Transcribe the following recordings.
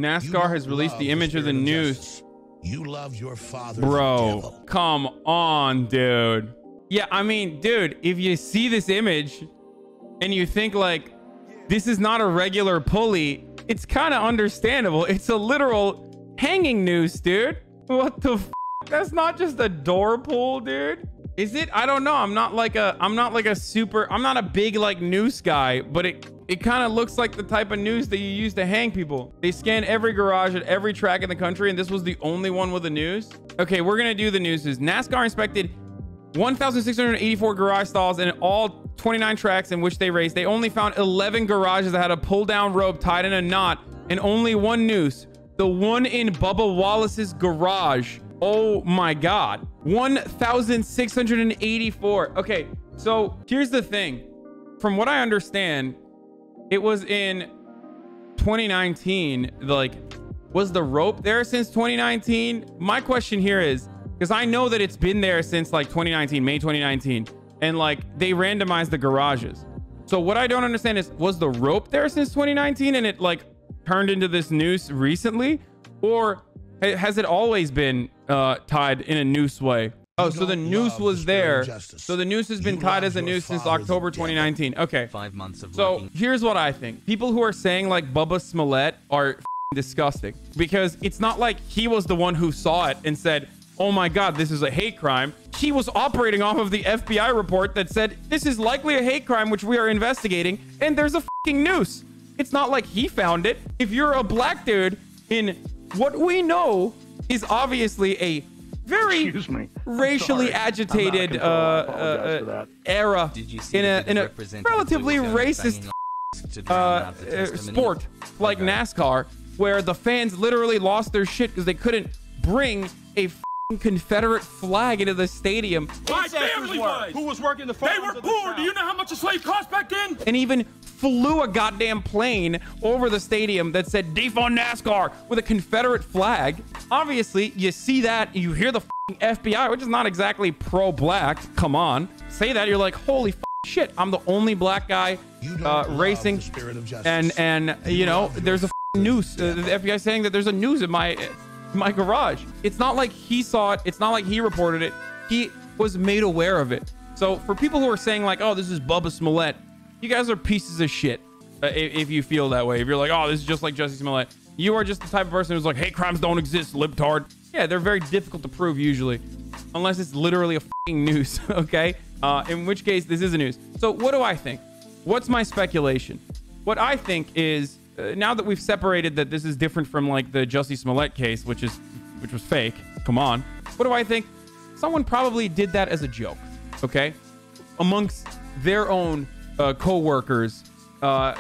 NASCAR has released the image of the noose. You love your father. Bro, come on, dude. Yeah, I mean, dude, if you see this image and you think like, this is not a regular pulley, it's kind of understandable. It's a literal hanging noose, dude. What the f? That's not just a door pull, dude. Is it? I don't know. I'm not like a big like noose guy, but it kind of looks like the type of noose that you use to hang people. They scanned every garage at every track in the country, and this was the only one with a noose. Okay, we're gonna do the nooses. NASCAR inspected 1,684 garage stalls and all 29 tracks in which they raced. They only found 11 garages that had a pull down rope tied in a knot and only one noose. The one in Bubba Wallace's garage. Oh my God. 1,684. Okay, so here's the thing. From what I understand, it was in 2019. Like, was the rope there since 2019? My question here is, because I know that it's been there since like 2019, May 2019, and like they randomized the garages. So what I don't understand is, was the rope there since 2019 and it like turned into this noose recently, or has it always been tied in a noose way? Oh, so the noose was there. So the noose has been tied as a noose since October 2019. Okay. 5 months of so here's what I think. People who are saying like Bubba Smollet are disgusting, because it's not like he was the one who saw it and said, oh my God, this is a hate crime. He was operating off of the FBI report that said this is likely a hate crime, which we are investigating, and there's a fucking noose. It's not like he found it. If you're a black dude in what we know is obviously a very racially agitated era in a relatively racist sport like NASCAR, where the fans literally lost their shit because they couldn't bring a Confederate flag into the stadium. My family was. Who was working the farm? They were poor. Do you know how much a slave cost back then? And even flew a goddamn plane over the stadium that said defund NASCAR with a Confederate flag. Obviously, you see that, you hear the FBI, which is not exactly pro-black. Come on, say that, you're like, holy shit, I'm the only black guy racing, and you know, there's a noose. The FBI saying that there's a noose in my garage. It's not like he saw it. It's not like he reported it. He was made aware of it. So for people who are saying like, oh, this is Bubba Smollet, you guys are pieces of shit. If you feel that way, if you're like, oh, this is just like Jessie Smollet, you are just the type of person who's like, hate crimes don't exist, libtard. Yeah, they're very difficult to prove usually, unless it's literally a fucking noose. Okay, in which case this is a noose. So what do I think? What's my speculation? What I think is, now that we've separated that this is different from like the Jessie Smollet case, which was fake. Come on. What do I think? Someone probably did that as a joke, okay, amongst their own co-workers,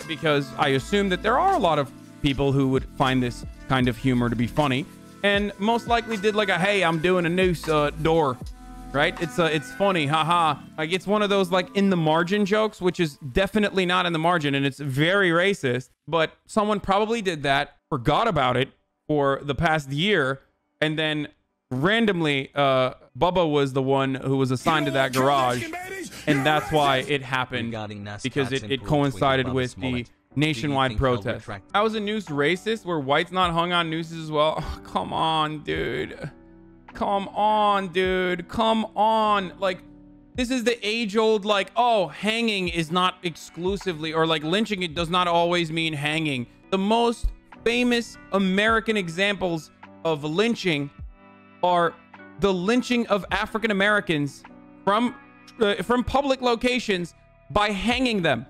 because I assume that there are a lot of people who would find this kind of humor to be funny, and most likely did like a, hey, I'm doing a noose door, right? It's funny, haha. Like, it's one of those like in the margin jokes, which is definitely not in the margin, and it's very racist, but someone probably did that, forgot about it for the past year, and then randomly Bubba was the one who was assigned to that garage, and that's why it happened, because it coincided with the nationwide protest. How is a noose racist where whites not hung on nooses as well? Oh, come on, dude. Come on, dude. Come on. Like, this is the age-old, like, oh, hanging is not exclusively, or like lynching, it does not always mean hanging. The most famous American examples of lynching are the lynching of African Americans from public locations by hanging them.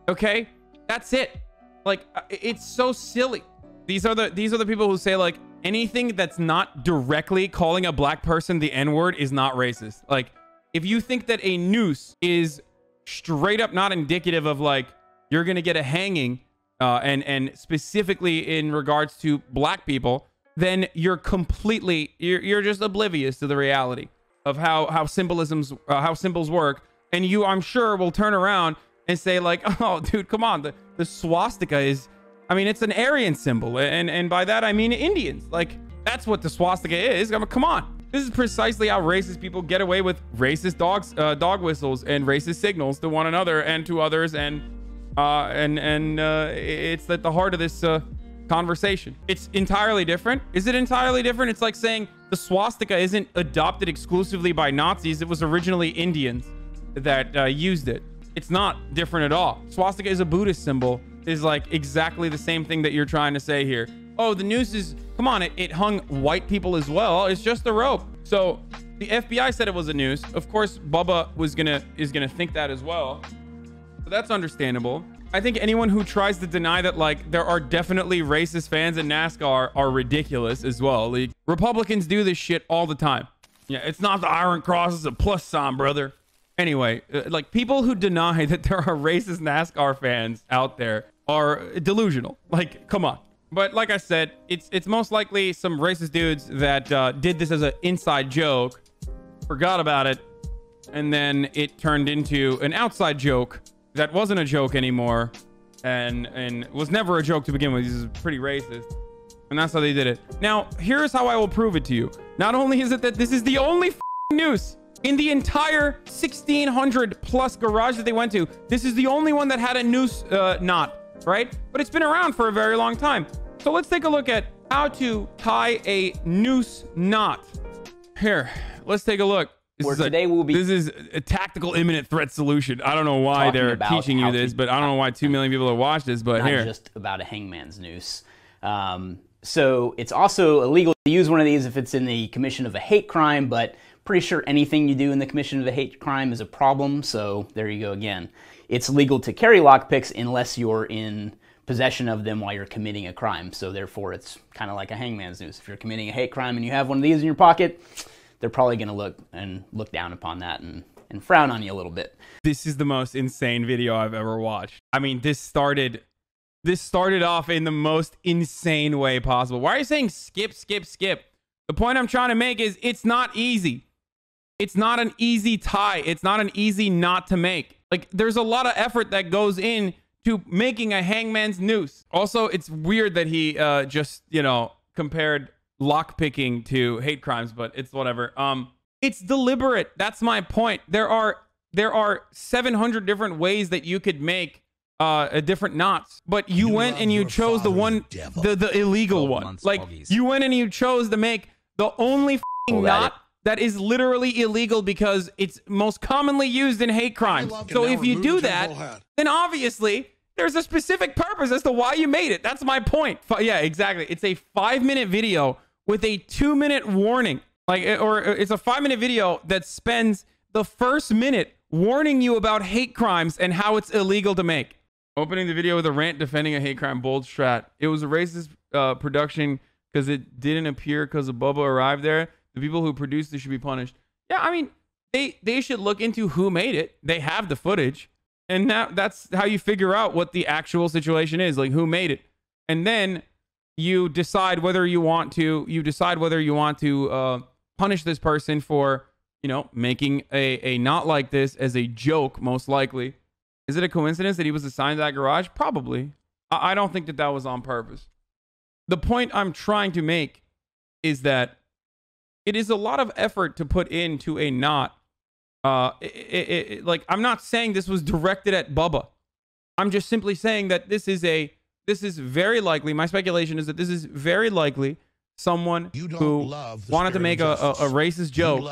Okay, that's it. Like, it's so silly. These are the people who say like anything that's not directly calling a black person the N-word is not racist. Like, if you think that a noose is straight up not indicative of like you're gonna get a hanging, and specifically in regards to black people, then you're completely, you're just oblivious to the reality of how symbols work. And you, I'm sure, will turn around and say like, oh, dude, come on, the swastika is, I mean, it's an Aryan symbol, and by that I mean Indians. Like, that's what the swastika is. I mean, come on. This is precisely how racist people get away with racist dog whistles and racist signals to one another and to others, and it's at the heart of this conversation. It's entirely different. Is it entirely different? It's like saying the swastika isn't adopted exclusively by Nazis. It was originally Indians that used it. It's not different at all. Swastika is a Buddhist symbol. Is like exactly the same thing that you're trying to say here. Oh, the noose is, come on, it hung white people as well. It's just a rope. So the FBI said it was a noose. Of course, Bubba is gonna think that as well. But that's understandable. I think anyone who tries to deny that, like, there are definitely racist fans in NASCAR are ridiculous as well. Like, Republicans do this shit all the time. Yeah, it's not the Iron Cross, it's a plus sign, brother. Anyway, like, people who deny that there are racist NASCAR fans out there are delusional. Like, come on. But like I said, it's most likely some racist dudes that did this as an inside joke, forgot about it, and then it turned into an outside joke that wasn't a joke anymore, and was never a joke to begin with. This is pretty racist, and that's how they did it. Now, here's how I will prove it to you. Not only is it that this is the only noose in the entire 1,600 plus garage that they went to, this is the only one that had a noose knot, right? But it's been around for a very long time. So let's take a look at how to tie a noose knot. Here, let's take a look. This is a tactical imminent threat solution. I don't know why they're teaching you this, but I don't know why 2 million people have watched this, but here. Not just about a hangman's noose. So it's also illegal to use one of these if it's in the commission of a hate crime, but pretty sure anything you do in the commission of a hate crime is a problem, so there you go again. It's legal to carry lockpicks unless you're in possession of them while you're committing a crime, so therefore it's kind of like a hangman's noose. If you're committing a hate crime and you have one of these in your pocket, they're probably going to look down upon that and frown on you a little bit. This is the most insane video I've ever watched. I mean, this started off in the most insane way possible. Why are you saying skip, skip, skip? The point I'm trying to make is it's not easy. It's not an easy tie. It's not an easy knot to make. Like, there's a lot of effort that goes in to making a hangman's noose. Also, it's weird that he just, you know, compared lockpicking to hate crimes, but it's whatever. It's deliberate. That's my point. There are 700 different ways that you could make different knots, but you went and you chose the one, the illegal one. Like, you went and you chose to make the only knot that is literally illegal because it's most commonly used in hate crimes. So if you do that, then obviously there's a specific purpose as to why you made it. That's my point. Yeah, exactly. It's a 5-minute video with a 2-minute warning. Or it's a 5-minute video that spends the first minute warning you about hate crimes and how it's illegal to make. Opening the video with a rant defending a hate crime, bold strat. It was a racist production because it didn't appear because of Bubba arrived there. The people who produced this should be punished. Yeah, I mean, they should look into who made it. They have the footage. And now that's how you figure out what the actual situation is, like who made it. And then you decide whether you want to, punish this person for, you know, making a knot like this as a joke, most likely. Is it a coincidence that he was assigned to that garage? Probably. I don't think that was on purpose. The point I'm trying to make is that it is a lot of effort to put into a knot. Like, I'm not saying this was directed at Bubba. I'm just simply saying that this is very likely, my speculation is that this is very likely someone who wanted to make a racist joke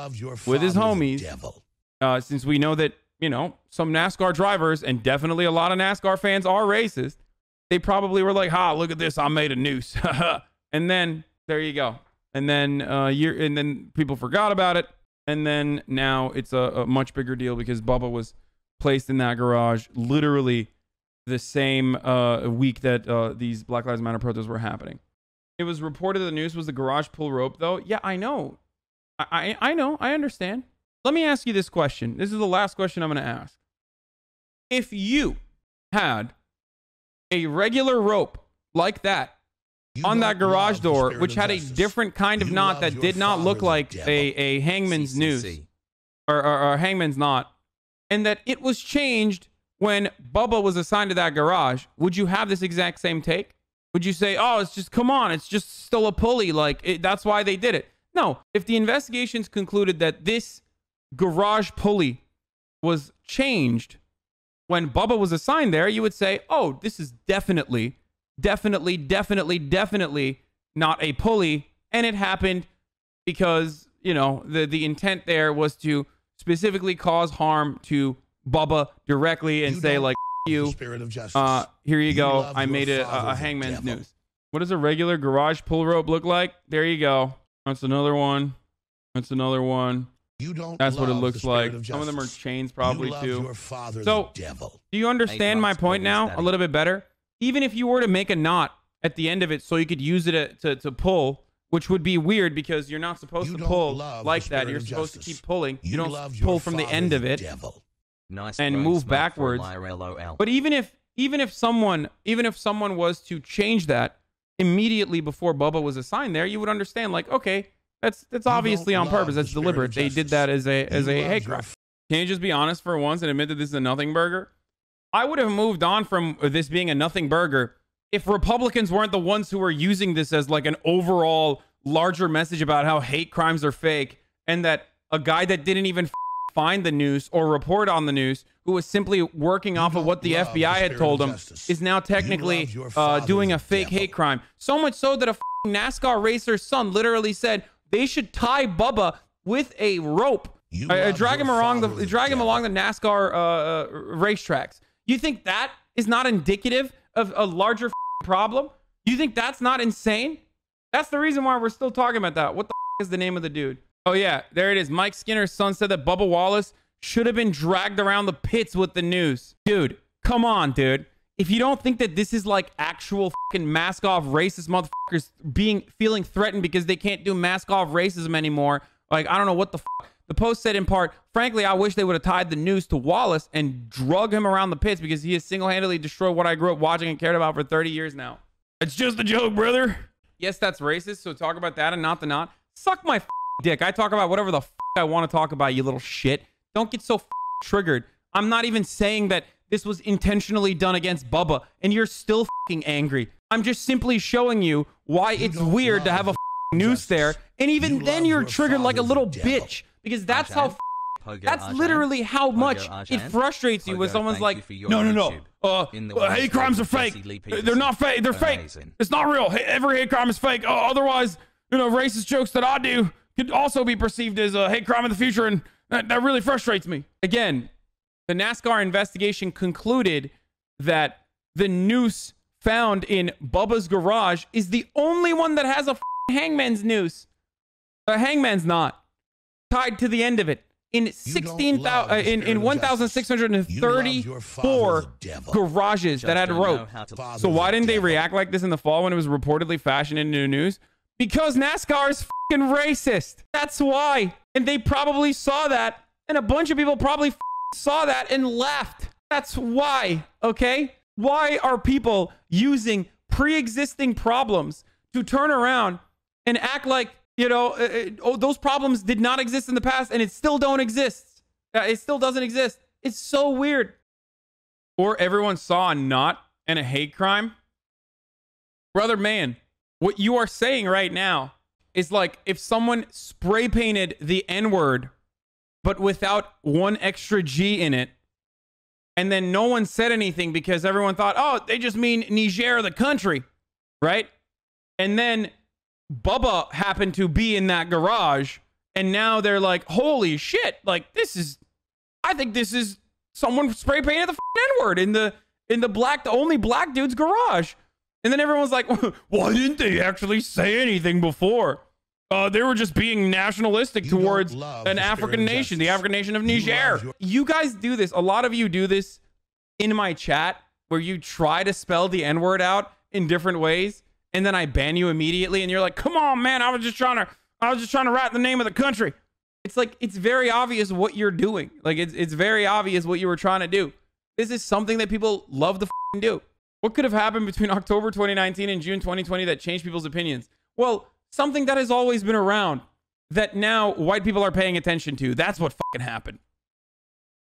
with his homies. Since we know that, you know, some NASCAR drivers and definitely a lot of NASCAR fans are racist, they probably were like, ha, look at this, I made a noose. And then there you go. And then people forgot about it. And then now it's a much bigger deal because Bubba was placed in that garage literally the same week that these Black Lives Matter protests were happening. It was reported the noose was the garage pull rope, though. Yeah, I know. I know. I understand. Let me ask you this question. This is the last question I'm going to ask. If you had a regular rope like that on that garage door, which had a different kind of knot that did not look like a hangman's noose or a hangman's knot, and that it was changed when Bubba was assigned to that garage, would you have this exact same take? Would you say, oh, it's just, come on, it's just still a pulley, like, that's why they did it? No. If the investigations concluded that this garage pulley was changed when Bubba was assigned there, you would say, oh, this is definitely definitely not a pulley. And it happened because, you know, the intent there was to specifically cause harm to Bubba directly and say, like, you, spirit of justice. here you go. love I your made a father, the hangman's devil. noose. What does a regular garage pull rope look like? There you go. That's another one. That's another one. You don't That's what it love the looks spirit like. of Some of them are justice. chains probably you love too. Your father, So, the devil. do you understand my point now a little bit better? Even if you were to make a knot at the end of it so you could use it to pull, which would be weird because you're not supposed You to don't pull love like the that. spirit You're of supposed to justice. keep pulling. You don't love your pull from the father, end of the it devil. Nice and bro, move smoke backwards. for my LOL. But even if someone was to change that immediately before Bubba was assigned there, you would understand, like, okay, that's obviously on don't love purpose. That's the spirit deliberate. of They did justice. that as a You hate love your crime. Can you just be honest for once and admit that this is a nothing burger? I would have moved on from this being a nothing burger if Republicans weren't the ones who were using this as like an overall larger message about how hate crimes are fake, and that a guy that didn't even find the news or report on the news, who was simply working off of what the love FBI the had spirit told of him, justice. is now You technically love your father, doing the a fake devil. hate crime. So much so that a NASCAR racer's son literally said they should tie Bubba with a rope. You love Drag him your along father, the drag him devil. along the NASCAR racetracks. You think that is not indicative of a larger problem? You think that's not insane? That's the reason why we're still talking about that. What the is the name of the dude? Oh yeah, there it is. Mike Skinner's son said that Bubba Wallace should have been dragged around the pits with the noose. Dude, come on, dude. If you don't think that this is like actual fucking mask off racist motherfuckers feeling threatened because they can't do mask off racism anymore, like, I don't know what the fuck. The Post said in part, frankly, I wish they would have tied the noose to Wallace and drug him around the pits because he has single-handedly destroyed what I grew up watching and cared about for 30 years now. It's just a joke, brother. Yes, that's racist, so talk about that and not the not. Suck my dick. I talk about whatever the I want to talk about, you little shit. Don't get so triggered. I'm not even saying that this was intentionally done against Bubba, and you're still angry. I'm just simply showing you why it's weird to have a noose there, and even then you're triggered like a little bitch, because that's how that's literally how much it frustrates you when someone's like, no, hate crimes are fake. They're not fake. They're fake. It's not real. Every hate crime is fake. Otherwise, you know, racist jokes that I do could also be perceived as a hate crime in the future, and that really frustrates me. Again, the NASCAR investigation concluded that the noose found in Bubba's garage is the only one that has a hangman's noose. A hangman's knot tied to the end of it. In 1,634 garages that had rope. So why didn't they react like this in the fall when it was reportedly fashioned into news? Because NASCAR is fucking racist. That's why. And they probably saw that, and a bunch of people probably saw that and left. That's why, okay? Why are people using pre-existing problems to turn around and act like, you know, those problems did not exist in the past and it still don't exist? It still doesn't exist. It's so weird. Or everyone saw a knot and a hate crime. Brother, man, what you are saying right now is like if someone spray painted the N-word but without one extra G in it, and then no one said anything because everyone thought, oh, they just mean Niger, the country, right? And then Bubba happened to be in that garage, and now they're like, holy shit, like I think this is someone spray painted the N-word in the only black dude's garage. And then everyone's like, why didn't they actually say anything before? They were just being nationalistic towards an African nation, the African nation of Niger. You guys do this. A lot of you do this in my chat where you try to spell the N-word out in different ways, and then I ban you immediately, and you're like, come on, man, I was just trying to write the name of the country. It's like, it's very obvious what you're doing. Like, it's very obvious what you were trying to do. This is something that people love to do. What could have happened between October 2019 and June 2020 that changed people's opinions? Well, something that has always been around that now white people are paying attention to. That's what happened.